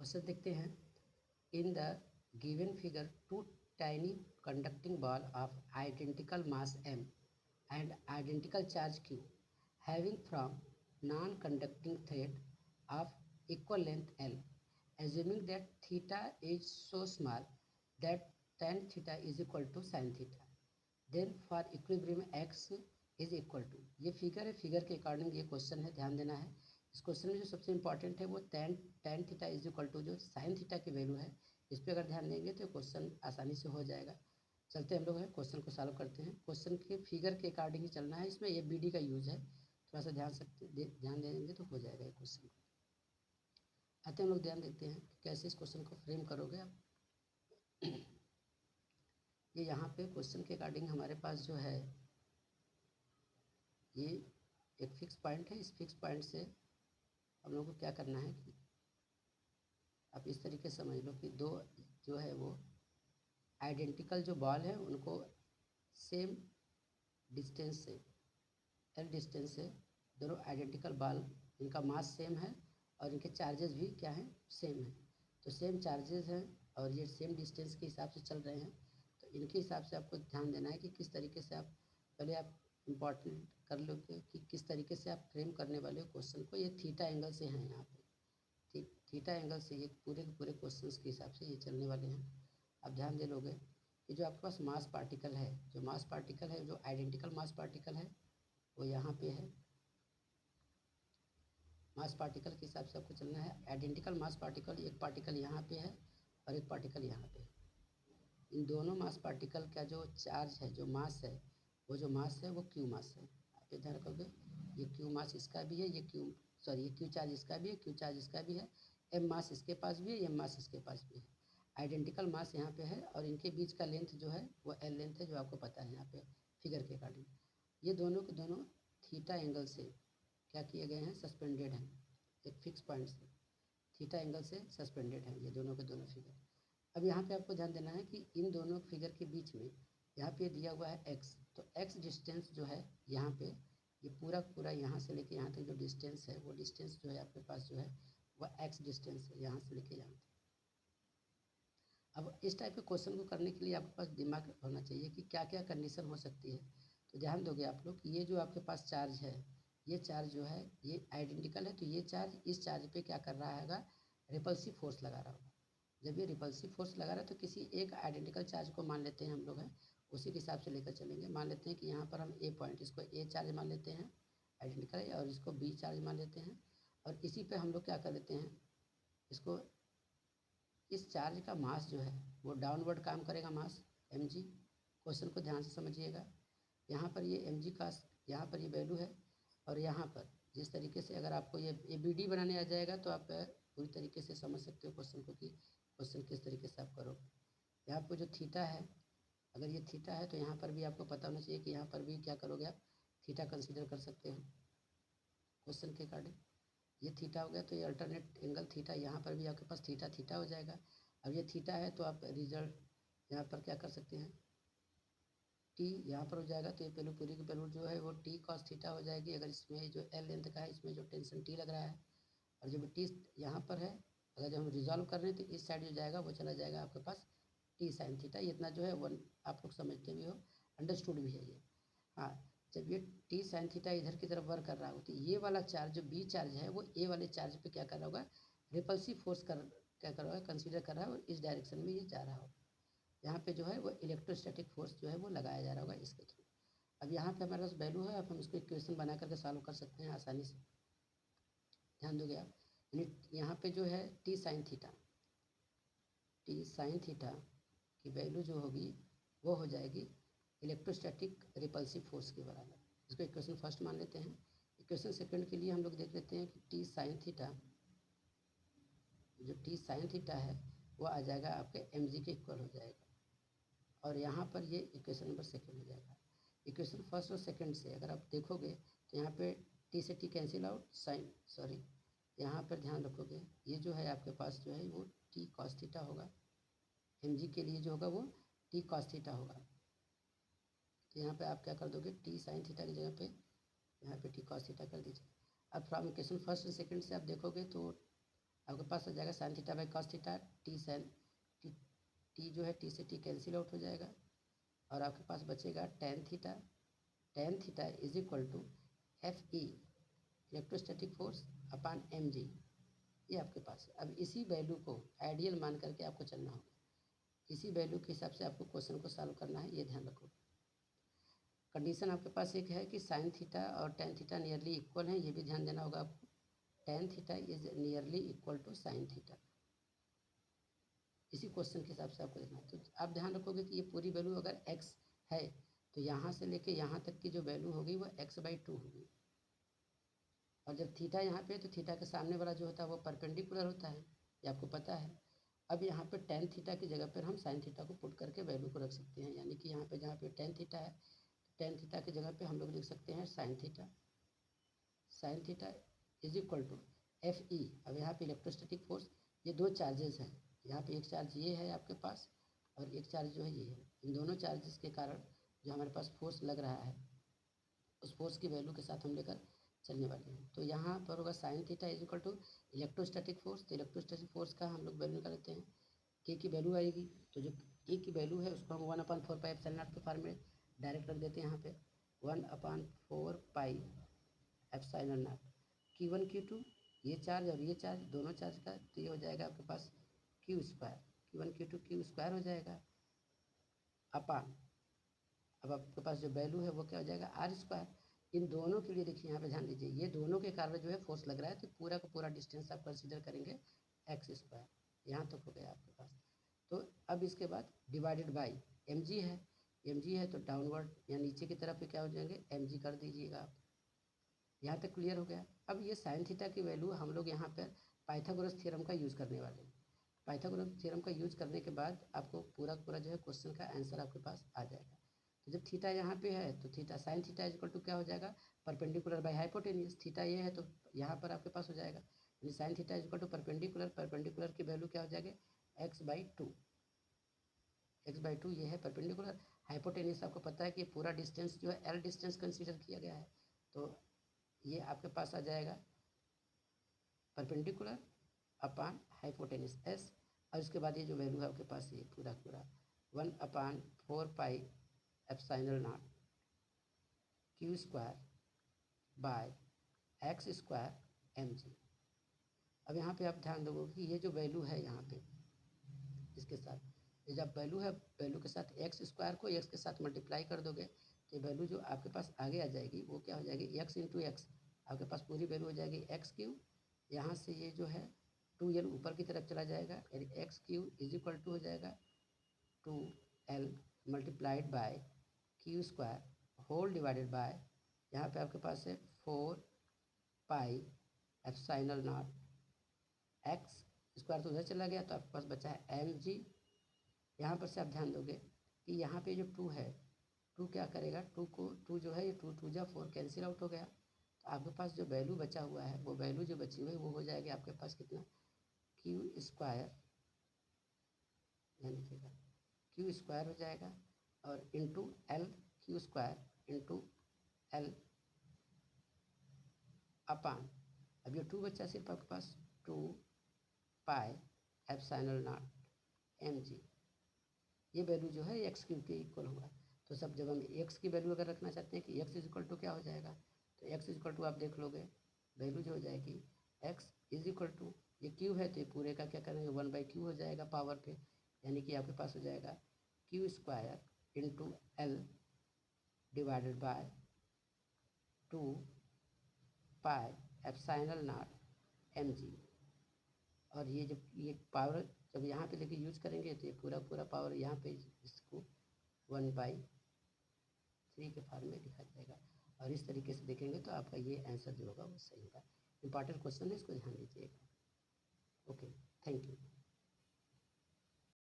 Question देखते हैं। In the given figure two tiny conducting ball of identical mass m and identical charge q having from non-conducting thread of equal length l, assuming that theta is so small that tan theta is equal to sin theta, then for equilibrium x is equal to, ये figure है, figure के according ये question है, ध्यान देना है। इस question में जो सबसे इंपॉर्टेंट है वो tan theta is equal to जो sin थीटा की वैल्यू है, इस पर अगर ध्यान देंगे तो क्वेश्चन आसानी से हो जाएगा। चलते हम लोग हैं क्वेश्चन को सॉल्व करते हैं। क्वेश्चन के फिगर के अकॉर्डिंग ही चलना है, इसमें ABD का यूज है, थोड़ा सा ध्यान देंगे तो हो जाएगा ये क्वेश्चन। आते हम लोग ध्यान देते हैं कि कैसे इस क्वेश्चन को फ्रेम करोगे आप। ये यहाँ पे क्वेश्चन के अकॉर्डिंग हमारे पास जो है ये एक फिक्स पॉइंट है। इस फिक्स पॉइंट से हम लोग को क्या करना है कि आप इस तरीके से समझ लो कि दो जो है वो आइडेंटिकल जो बॉल है उनको सेम डिस्टेंस से एल डिस्टेंस से दोनों आइडेंटिकल बॉल, इनका मास सेम है और इनके चार्जेस भी क्या हैं, सेम है। तो सेम चार्जेस हैं और ये सेम डिस्टेंस के हिसाब से चल रहे हैं, तो इनके हिसाब से आपको ध्यान देना है कि किस तरीके से आप पहले आप इम्पॉर्टेंट कर लो कि किस तरीके से आप फ्रेम करने वाले हो क्वेश्चन को। ये थीटा एंगल से हैं यहाँ पे, थीटा एंगल से ये पूरे के पूरे क्वेश्चन के हिसाब से ये चलने वाले हैं। आप ध्यान दे लोगे कि जो आपके पास मास पार्टिकल है, जो मास पार्टिकल है, जो आइडेंटिकल मास पार्टिकल है वो यहाँ पे है। मास पार्टिकल के हिसाब से आपको चलना है। आइडेंटिकल मास पार्टिकल, एक पार्टिकल यहाँ पे है और एक पार्टिकल यहाँ पे है। इन दोनों मास पार्टिकल का जो चार्ज है, जो मास है, वो जो मास है वो क्यू मास है। आप ध्यान रखोगे ये क्यू मास इसका भी है, ये क्यू चार्ज इसका भी है, क्यू चार्ज इसका भी है, एम मास इसके पास भी है, एम मास इसके पास भी है। आइडेंटिकल मास यहाँ पे है और इनके बीच का लेंथ जो है वो एल लेंथ है, जो आपको पता है यहाँ पे फिगर के अकॉर्डिंग। ये दोनों के दोनों थीटा एंगल से क्या किए गए हैं, सस्पेंडेड हैं एक फिक्स पॉइंट से, थीटा एंगल से सस्पेंडेड हैं ये दोनों के दोनों फिगर। अब यहाँ पे आपको ध्यान देना है कि इन दोनों फिगर के बीच में यहाँ पे दिया हुआ है x, तो x डिस्टेंस जो है यहाँ पे ये पूरा यहाँ से लेके यहाँ तक जो डिस्टेंस है वो डिस्टेंस जो है आपके पास जो है वह x डिस्टेंस है, यहाँ से लेके यहाँ तक। अब इस टाइप के क्वेश्चन को करने के लिए आपके पास दिमाग होना चाहिए कि क्या क्या कंडीशन हो सकती है। तो ध्यान दोगे आप लोग, ये जो आपके पास चार्ज है, ये चार्ज जो है ये आइडेंटिकल है, तो ये चार्ज इस चार्ज पे क्या कर रहा है, रिपल्सिव फोर्स लगा रहा होगा। जब ये रिपल्सिव फोर्स लगा रहा है तो किसी एक आइडेंटिकल चार्ज को मान लेते हैं हम लोग हैं, उसी के हिसाब से लेकर चलेंगे। मान लेते हैं कि यहाँ पर हम ए पॉइंट, इसको ए चार्ज मान लेते हैं आइडेंटिकल है, और इसको बी चार्ज मान लेते हैं, और इसी पे हम लोग क्या कर लेते हैं, इसको इस चार्ज का मास जो है वो डाउनवर्ड काम करेगा, मास mg। क्वेश्चन को ध्यान से समझिएगा। यहाँ पर ये mg का यहाँ पर ये वैल्यू है, और यहाँ पर जिस तरीके से अगर आपको ये ABD बनाने आ जाएगा तो आप पूरी तरीके से समझ सकते हो क्वेश्चन को कि क्वेश्चन किस तरीके से आप करोगे। यहाँ पर जो थीटा है, अगर ये थीटा है तो यहाँ पर भी आपको पता होना चाहिए कि यहाँ पर भी क्या करोगे आप, थीटा कंसिडर कर सकते हो क्वेश्चन के अकॉर्डिंग। ये थीटा हो गया तो ये अल्टरनेट एंगल थीटा, यहाँ पर भी आपके पास थीटा थीटा हो जाएगा। अब ये थीटा है तो आप रिजल्ट यहाँ पर क्या कर सकते हैं, टी यहाँ पर हो जाएगा, तो ये पूरी की वैल्यू जो है वो टी कॉस थीटा हो जाएगी। अगर इसमें जो एल लेंथ का है, इसमें जो टेंशन टी लग रहा है, और जब टी यहाँ पर है, अगर जब हम रिजॉल्व कर रहे हैं तो इस साइड जो जाएगा वो चला जाएगा आपके पास टी साइन थीटा। इतना जो है वन आप लोग समझते भी हो, अंडरस्टूड भी है ये। हाँ, जब ये टी साइन थीटा इधर की तरफ वर्क कर रहा हो तो ये वाला चार्ज जो बी चार्ज है वो ए वाले चार्ज पे क्या कर रहा होगा, रिपल्सिव फोर्स क्या कर रहा होगा, कंसीडर कर रहा है, और इस डायरेक्शन में ये जा रहा होगा। यहाँ पे जो है वो इलेक्ट्रोस्टैटिक फोर्स जो है वो लगाया जा रहा होगा इसके थ्रू। अब यहाँ पे हमारे पास वैल्यू है, अब हम इसको इक्वेशन बना करके सॉल्व कर सकते हैं आसानी से। ध्यान दोगे आप, यहाँ पे जो है टी साइन थीटा की वैल्यू जो होगी वो हो जाएगी इलेक्ट्रोस्टैटिक रिपल्सिव फोर्स के बराबर। इसको इक्वेशन फर्स्ट मान लेते हैं। इक्वेशन सेकंड के लिए हम लोग देख लेते हैं कि टी साइन थीटा, जो टी साइन थीटा है वो आ जाएगा आपके mg के इक्वल हो जाएगा, और यहाँ पर ये इक्वेशन नंबर सेकंड हो जाएगा। इक्वेशन फर्स्ट और सेकंड से अगर आप देखोगे तो यहाँ पे टी से टी कैंसिल आउट, यहाँ पर ध्यान रखोगे ये जो है आपके पास जो है वो टी कॉस थीटा होगा, mg के लिए जो होगा वो टी कॉस थीटा होगा। तो यहाँ पे आप क्या कर दोगे, टी साइन थीटा की जगह पे यहाँ पे टी कॉस थीटा कर दीजिए। अब फ्रॉम इक्वेशन फर्स्ट और सेकंड से आप देखोगे तो आपके पास आ जाएगा sine theta by cos theta, T sine T जो है टी से टी कैंसिल आउट हो जाएगा और आपके पास बचेगा tan theta. Tan theta is equal to F E electrostatic force upon M G, ये आपके पास है। अब इसी वैल्यू को आइडियल मान करके आपको चलना होगा, इसी वैल्यू के हिसाब से आपको क्वेश्चन को सॉल्व करना है, ये ध्यान रखो। कंडीशन आपके पास एक है कि साइन थीटा और टेन थीटा नियरली इक्वल हैं, ये भी ध्यान देना होगा आपको। Tan theta is nearly equal to sine theta, इसी क्वेश्चन के हिसाब से आपको देखना है। तो आप ध्यान रखोगे कि ये पूरी वैल्यू अगर x है तो यहाँ से लेके यहाँ तक की जो वैल्यू होगी वो x/2 होगी, और जब थीटा यहाँ पे तो थीटा के सामने वाला जो होता है वो परपेंडिकुलर होता है, ये आपको पता है। अब यहाँ पे टेन थीटा की जगह पर हम साइन थीटा को पुट करके वैल्यू को रख सकते हैं, यानी कि यहाँ पे जहाँ पे टेन थीटा है, टेन थीटा की जगह पे हम लोग लिख सकते हैं sine theta. Sine theta is equal to F E. अब यहाँ पे इलेक्ट्रोस्टैटिक फोर्स, ये दो चार्जेस हैं, यहाँ पे एक चार्ज ये है आपके पास और एक चार्ज जो है ये है। इन दोनों चार्जेस के कारण जो हमारे पास फोर्स लग रहा है उस फोर्स की वैल्यू के साथ हम लेकर चलने वाले हैं। तो यहाँ पर होगा sine theta is equal to electrostatic force. तो इलेक्ट्रोस्टैटिक फोर्स का हम लोग वैल्यू निकाल लेते हैं, के की वैल्यू आएगी, तो जो के की वैल्यू है उसको हम 1/4 पाई एप्सिलॉन नॉट के फॉर्म में डायरेक्ट रख देते हैं यहाँ पे, 1/4 पाई एप्सिलॉन नॉट Q1 Q2, ये चार्ज और ये चार्ज दोनों चार्ज का, तो ये हो जाएगा आपके पास Q square, Q1 Q2 Q square हो जाएगा अपान, अब आपके पास जो वैल्यू है वो क्या हो जाएगा R स्क्वायर। इन दोनों के लिए देखिए यहाँ पे ध्यान दीजिए, ये दोनों के कारण जो है फोर्स लग रहा है, तो पूरा का पूरा डिस्टेंस आप कंसीडर करेंगे x स्क्वायर, यहाँ तक हो गया आपके पास। तो अब इसके बाद डिवाइडेड बाई mg है, mg है तो डाउनवर्ड या नीचे की तरफ क्या हो जाएंगे mg कर दीजिएगा आप। यहाँ तक क्लियर हो गया। अब ये साइन थीटा की वैल्यू हम लोग यहाँ पर पाइथागोरस थ्योरम का यूज़ करने वाले हैं। पाइथागोरस थ्योरम का यूज़ करने के बाद आपको पूरा पूरा जो है क्वेश्चन का आंसर आपके पास आ जाएगा। तो जब थीटा यहाँ पे है तो theta sine theta is equal to क्या हो जाएगा, परपेंडिकुलर बाई हाइपोटेन्यूज। थीटा ये है तो यहाँ पर आपके पास हो जाएगा, यानी sine theta is equal to perpendicular, perpendicular की वैल्यू क्या हो जाएगी x/2। x/2 ये है परपेंडिकुलर। हाइपोटेन्यूज आपको पता है कि पूरा डिस्टेंस जो है L डिस्टेंस कंसीडर किया गया है, तो ये आपके पास आ जाएगा परपेंडिकुलर अपान हाइपोटेन्यूज s, और उसके बाद ये जो वैल्यू है आपके पास ये पूरा पूरा 1/4 पाई epsilon not Q square by x square mg। अब यहाँ पे आप ध्यान दोगे कि ये जो वैल्यू है यहाँ पे इसके साथ, ये जब वैल्यू है वैल्यू के साथ x स्क्वायर को x के साथ मल्टीप्लाई कर दोगे तो वैल्यू जो आपके पास आगे आ जाएगी वो क्या हो जाएगी x इंटू एक्स, आपके पास पूरी वैल्यू हो जाएगी x3। यहाँ से ये जो है 2l ऊपर की तरफ चला जाएगा, यानी x3 इज इक्वल टू हो जाएगा 2l multiplied by Q square whole divided by, यहाँ पे आपके पास है 4 pi epsilon naught x square तो उधर चला गया, तो आपके पास बचा है mg। यहाँ पर से आप ध्यान दोगे कि यहाँ पे जो 2 है, 2 क्या करेगा, 2 को 2 जो है ये 2 2 जा 4 कैंसिल आउट हो गया, तो आपके पास जो वैल्यू बचा हुआ है वो वैल्यू जो बची हुई है वो हो जाएगी आपके पास कितना, Q स्क्वायर, यानी कि Q स्क्वायर हो जाएगा और into L, Q square into L अपान, अब ये 2 बचा सिर्फ आपके पास 2 पाई एप्सिलॉन नॉट mg। ये वैल्यू जो है x3 के इक्वल होगा। तो सब जब हम x की वैल्यू अगर रखना चाहते हैं कि x इज इक्वल टू क्या हो जाएगा, तो x इज इक्वल टू आप देख लोगे वैल्यू जो हो जाएगी x इज इक्वल टू, ये q है तो ये पूरे का क्या करेंगे 1/q हो जाएगा पावर पे, यानी कि आपके पास हो जाएगा Q square into L divided by 2 pi epsilon not mg। और ये जब ये पावर जब यहाँ पे लेके यूज करेंगे तो ये पूरा पूरा पावर यहाँ पे इसको 1/3 के फॉर्म में लिखा जाएगा, और इस तरीके से देखेंगे तो आपका ये आंसर जो होगा वो सही होगा। इंपॉर्टेंट क्वेश्चन है, इसको ध्यान दीजिएगा। Okay, thank you.